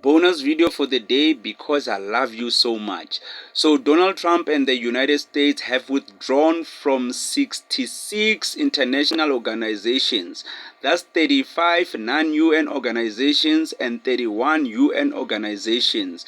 Bonus video for the day because I love you so much. So Donald Trump and the United States have withdrawn from 66 international organizations. That's 35 non-UN organizations and 31 UN organizations,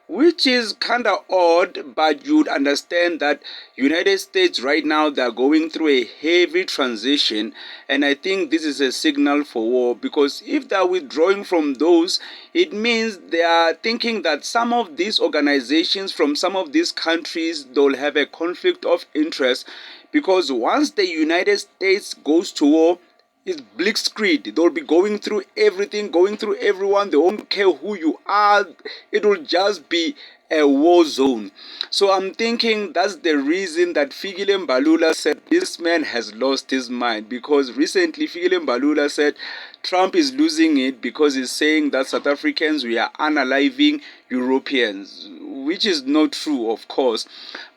which is kind of odd, but you'd understand that United States right now, they're going through a heavy transition, and I think this is a signal for war, because if they're withdrawing from those, it means they are thinking that some of these organizations from some of these countries, they'll have a conflict of interest, because once the United States goes to war, it's blitzkrieg. They'll be going through everything, going through everyone. They won't care who you are. It will just be a war zone. So I'm thinking that's the reason that Fikile Mbalula said this man has lost his mind, because recently Fikile Mbalula said Trump is losing it because he's saying that South Africans, we are unaliving Europeans, which is not true, of course.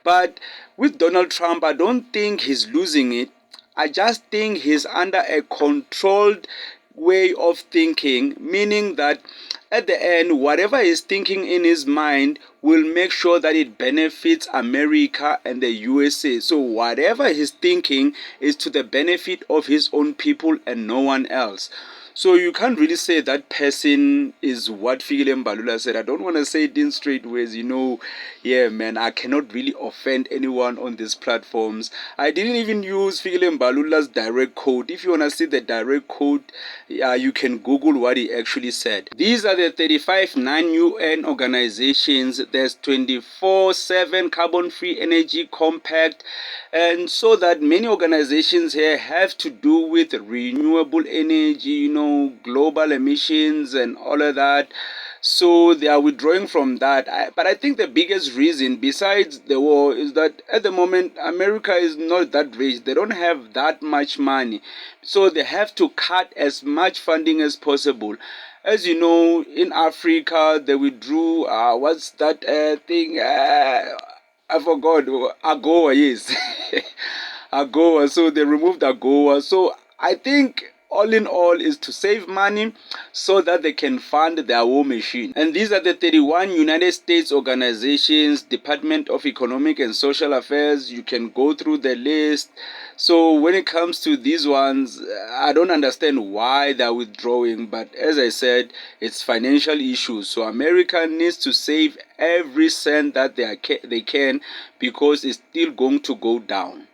But with Donald Trump, I don't think he's losing it. I just think he's under a controlled way of thinking, meaning that at the end, whatever he's thinking in his mind will make sure that it benefits America and the USA. So whatever he's thinking is to the benefit of his own people and no one else. So you can't really say that person is what Fikile Mbalula said. I don't want to say it in straight ways, yeah, man, I cannot really offend anyone on these platforms. I didn't even use Fikile Mbalula's direct quote. If you want to see the direct quote, you can Google what he actually said. These are the 35 non-UN organizations. There's 24/7 carbon-free energy compact, and so that many organizations here have to do with renewable energy, global emissions and all of that. So they are withdrawing from that. But I think the biggest reason, besides the war, is that at the moment America is not that rich. They don't have that much money, so they have to cut as much funding as possible. As you know, in Africa they withdrew. What's that thing? I forgot. AGOA, yes. AGOA. So they removed AGOA. So I think all in all is to save money so that they can fund their war machine. And these are the 31 United States organizations: Department of Economic and Social Affairs. You can go through the list. So when it comes to these ones, I don't understand why they're withdrawing, but as I said, it's financial issues. So America needs to save every cent that they can, because it's still going to go down.